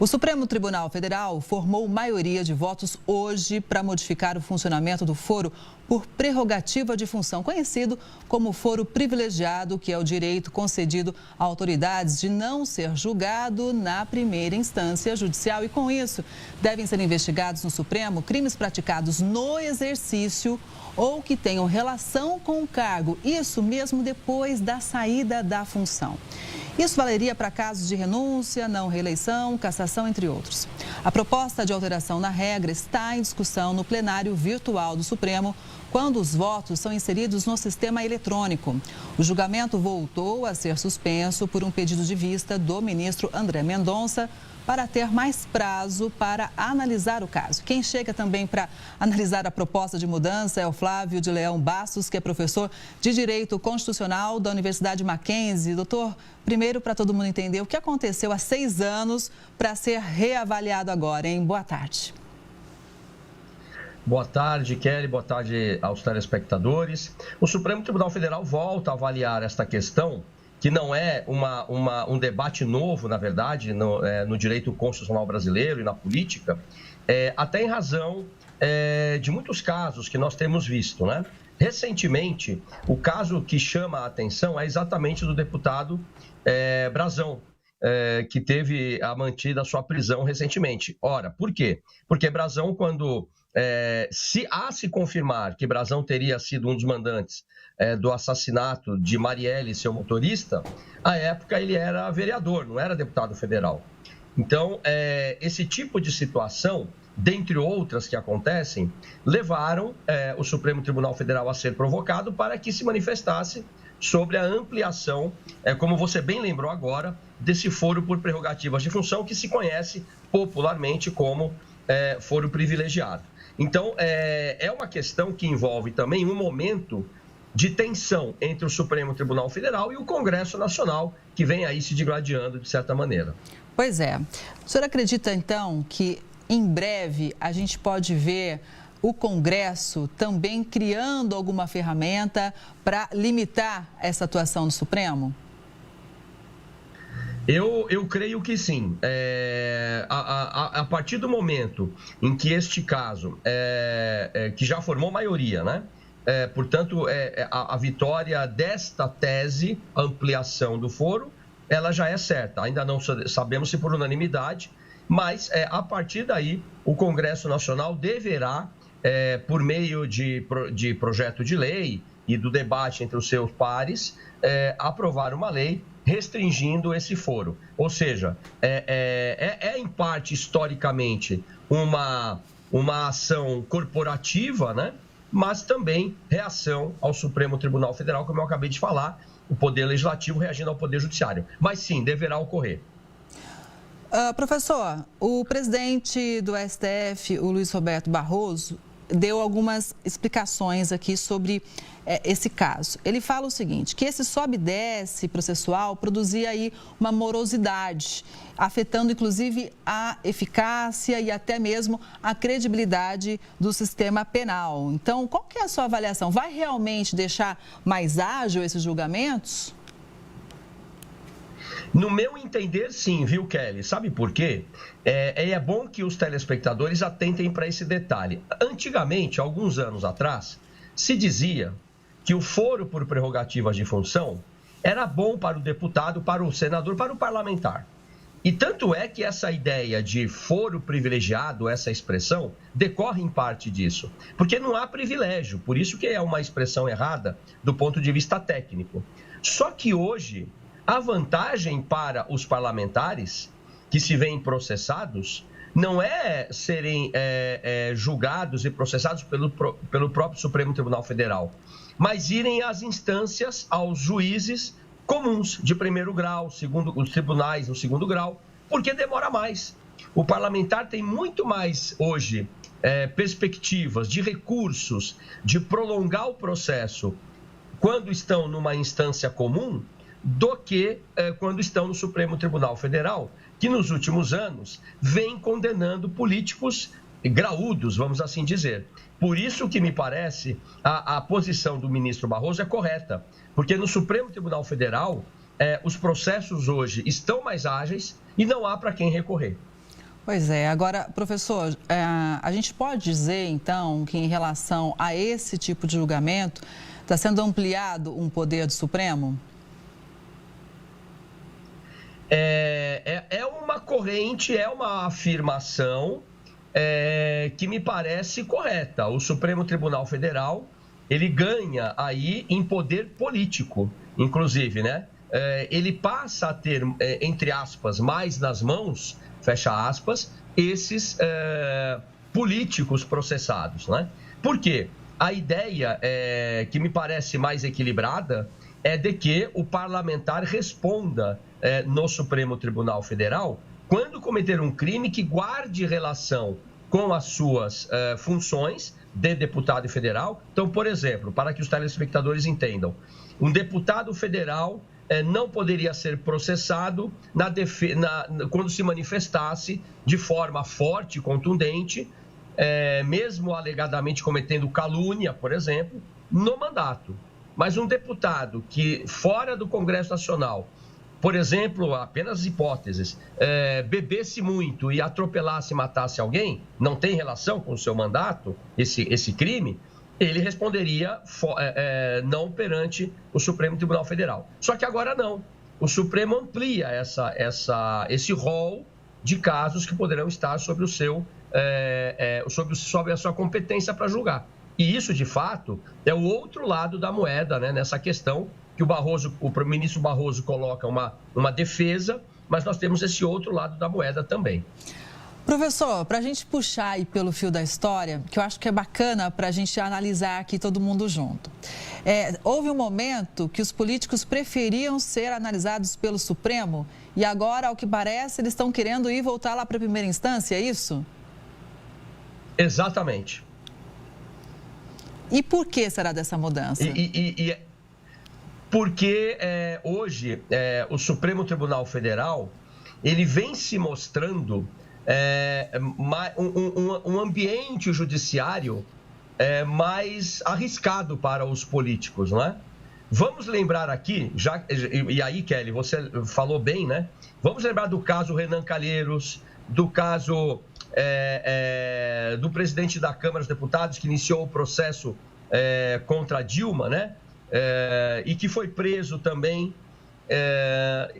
O Supremo Tribunal Federal formou maioria de votos hoje para modificar o funcionamento do foro por prerrogativa de função, conhecido como foro privilegiado, que é o direito concedido a autoridades de não ser julgado na primeira instância judicial. E com isso, devem ser investigados no Supremo crimes praticados no exercício ou que tenham relação com o cargo, isso mesmo depois da saída da função. Isso valeria para casos de renúncia, não reeleição, cassação, entre outros. A proposta de alteração na regra está em discussão no plenário virtual do Supremo, quando os votos são inseridos no sistema eletrônico. O julgamento voltou a ser suspenso por um pedido de vista do ministro André Mendonça para ter mais prazo para analisar o caso. Quem chega também para analisar a proposta de mudança é o Flávio de Leão Bastos, que é professor de Direito Constitucional da Universidade Mackenzie. Doutor, primeiro, para todo mundo entender, o que aconteceu há 6 anos para ser reavaliado agora, hein? Boa tarde. Boa tarde, Kelly. Boa tarde aos telespectadores. O Supremo Tribunal Federal volta a avaliar esta questão, que não é um debate novo, na verdade, no direito constitucional brasileiro e na política, até em razão de muitos casos que nós temos visto, né? Recentemente, o caso que chama a atenção é exatamente do deputado Brazão, que teve mantida a sua prisão recentemente. Ora, por quê? Porque Brazão, quando se confirmar que Brazão teria sido um dos mandantes do assassinato de Marielle, seu motorista, à época ele era vereador, não era deputado federal. Então, esse tipo de situação, dentre outras que acontecem, levaram o Supremo Tribunal Federal a ser provocado para que se manifestasse sobre a ampliação, como você bem lembrou agora, desse foro por prerrogativas de função, que se conhece popularmente como foro privilegiado. Então, é uma questão que envolve também um momento de tensão entre o Supremo Tribunal Federal e o Congresso Nacional, que vem aí se digladiando de certa maneira. Pois é. O senhor acredita, então, que em breve a gente pode ver o Congresso também criando alguma ferramenta para limitar essa atuação do Supremo? Eu creio que sim. A partir do momento em que este caso, que já formou maioria, né? Portanto, a vitória desta tese, ampliação do foro, ela já é certa. Ainda não sabemos se por unanimidade, mas a partir daí o Congresso Nacional deverá, por meio de projeto de lei e do debate entre os seus pares, aprovar uma lei restringindo esse foro. Ou seja, em parte, historicamente, uma ação corporativa, né? Mas também reação ao Supremo Tribunal Federal, como eu acabei de falar, o Poder Legislativo reagindo ao Poder Judiciário. Mas sim, deverá ocorrer. Professor, o presidente do STF, o Luiz Roberto Barroso, deu algumas explicações aqui sobre esse caso. Ele fala o seguinte, que esse sobe e desce processual produzia aí uma morosidade, afetando inclusive a eficácia e até mesmo a credibilidade do sistema penal. Então, qual que é a sua avaliação? Vai realmente deixar mais ágil esses julgamentos? No meu entender, sim, viu, Kelly? Sabe por quê? É bom que os telespectadores atentem para esse detalhe. Antigamente, alguns anos atrás, se dizia que o foro por prerrogativas de função era bom para o deputado, para o senador, para o parlamentar. E tanto é que essa ideia de foro privilegiado, essa expressão, decorre em parte disso. Porque não há privilégio, por isso que é uma expressão errada do ponto de vista técnico. Só que hoje, a vantagem para os parlamentares que se veem processados não é serem julgados e processados pelo próprio Supremo Tribunal Federal, mas irem às instâncias, aos juízes comuns de primeiro grau, os tribunais no segundo grau, porque demora mais. O parlamentar tem muito mais hoje perspectivas de recursos, de prolongar o processo quando estão numa instância comum, do que quando estão no Supremo Tribunal Federal, que nos últimos anos vem condenando políticos graúdos, vamos assim dizer. Por isso que me parece a posição do ministro Barroso é correta, porque no Supremo Tribunal Federal os processos hoje estão mais ágeis e não há para quem recorrer. Pois é. Agora, professor, a gente pode dizer, então, que em relação a esse tipo de julgamento, está sendo ampliado um poder do Supremo? É uma corrente, é uma afirmação que me parece correta. O Supremo Tribunal Federal, ele ganha aí em poder político, inclusive, né? Ele passa a ter, entre aspas, mais nas mãos, fecha aspas, esses políticos processados, né? Por quê? A ideia que me parece mais equilibrada é de que o parlamentar responda no Supremo Tribunal Federal quando cometer um crime que guarde relação com as suas funções de deputado federal. Então, por exemplo, para que os telespectadores entendam, um deputado federal não poderia ser processado quando se manifestasse de forma forte e contundente, mesmo alegadamente cometendo calúnia, por exemplo, no mandato. Mas um deputado que, fora do Congresso Nacional, por exemplo, apenas hipóteses, bebesse muito e atropelasse e matasse alguém, não tem relação com o seu mandato, esse crime, ele responderia não perante o Supremo Tribunal Federal. Só que agora não. O Supremo amplia esse rol de casos que poderão estar sobre a sua competência para julgar. E isso, de fato, é o outro lado da moeda, né, nessa questão que o ministro Barroso coloca uma defesa, mas nós temos esse outro lado da moeda também. Professor, para a gente puxar aí pelo fio da história, que eu acho que é bacana para a gente analisar aqui todo mundo junto. Houve um momento que os políticos preferiam ser analisados pelo Supremo e agora, ao que parece, eles estão querendo voltar lá para a primeira instância, é isso? Exatamente. E por que será dessa mudança? Porque hoje o Supremo Tribunal Federal, ele vem se mostrando um ambiente judiciário mais arriscado para os políticos, não é? Vamos lembrar aqui, e aí, Kelly, você falou bem, né? Vamos lembrar do caso Renan Calheiros, do caso do presidente da Câmara dos Deputados, que iniciou o processo contra a Dilma, né? E que foi preso também.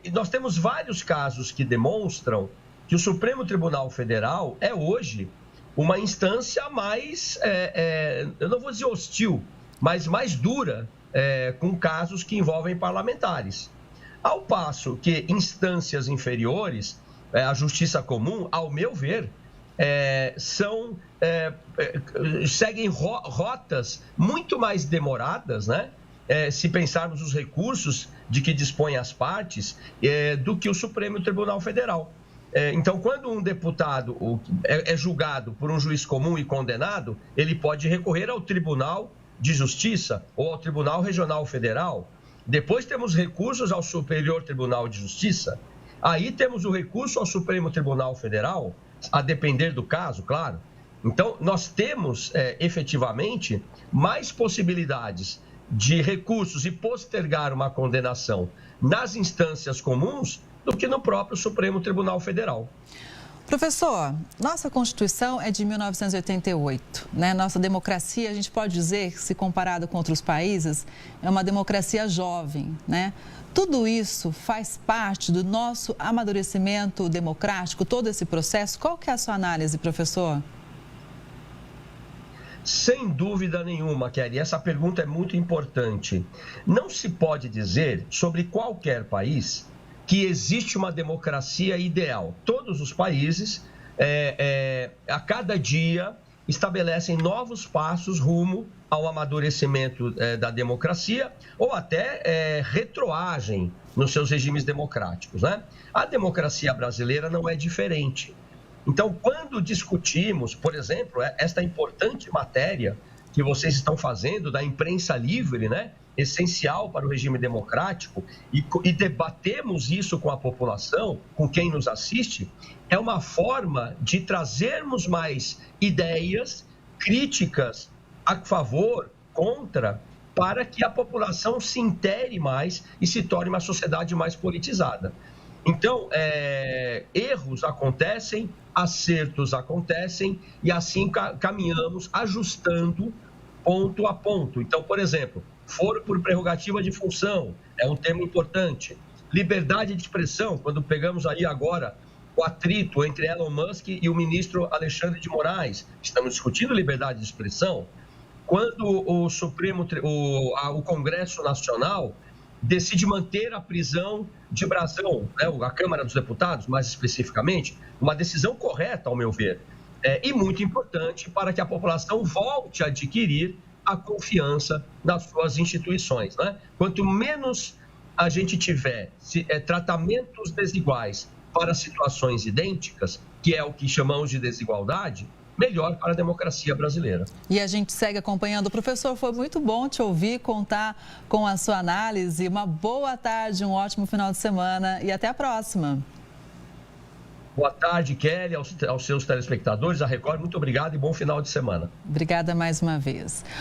E nós temos vários casos que demonstram que o Supremo Tribunal Federal é hoje uma instância mais, eu não vou dizer hostil, mas mais dura com casos que envolvem parlamentares. Ao passo que instâncias inferiores, a Justiça Comum, ao meu ver, seguem rotas muito mais demoradas, né? Se pensarmos os recursos de que dispõem as partes, do que o Supremo Tribunal Federal. Então, quando um deputado é julgado por um juiz comum e condenado, ele pode recorrer ao Tribunal de Justiça ou ao Tribunal Regional Federal. Depois temos recursos ao Superior Tribunal de Justiça. Aí temos o recurso ao Supremo Tribunal Federal, a depender do caso, claro. Então, nós temos, efetivamente, mais possibilidades de recursos e postergar uma condenação nas instâncias comuns do que no próprio Supremo Tribunal Federal. Professor, nossa Constituição é de 1988, né? Nossa democracia, a gente pode dizer, se comparada com outros países, é uma democracia jovem, né? Tudo isso faz parte do nosso amadurecimento democrático, todo esse processo. Qual que é a sua análise, professor? Sem dúvida nenhuma, Kelly, essa pergunta é muito importante. Não se pode dizer sobre qualquer país que existe uma democracia ideal. Todos os países, a cada dia, estabelecem novos passos rumo ao amadurecimento da democracia ou até retroagem nos seus regimes democráticos, né? A democracia brasileira não é diferente. Então, quando discutimos, por exemplo, esta importante matéria que vocês estão fazendo da imprensa livre, né? Essencial para o regime democrático, e debatemos isso com a população, com quem nos assiste, é uma forma de trazermos mais ideias críticas a favor, contra, para que a população se intere mais e se torne uma sociedade mais politizada. Então, erros acontecem acertos acontecem e assim caminhamos ajustando ponto a ponto. Então, por exemplo, foro por prerrogativa de função é um tema importante. Liberdade de expressão, quando pegamos aí agora o atrito entre Elon Musk e o ministro Alexandre de Moraes, estamos discutindo liberdade de expressão. Quando o Congresso Nacional decide manter a prisão de Brazão, né, a Câmara dos Deputados, mais especificamente, uma decisão correta, ao meu ver, e muito importante para que a população volte a adquirir a confiança nas suas instituições, né? Quanto menos a gente tiver tratamentos desiguais para situações idênticas, que é o que chamamos de desigualdade, melhor para a democracia brasileira. E a gente segue acompanhando. Professor, foi muito bom te ouvir, contar com a sua análise. Uma boa tarde, um ótimo final de semana e até a próxima. Boa tarde, Kelly, aos seus telespectadores, a Record, muito obrigado e bom final de semana. Obrigada mais uma vez.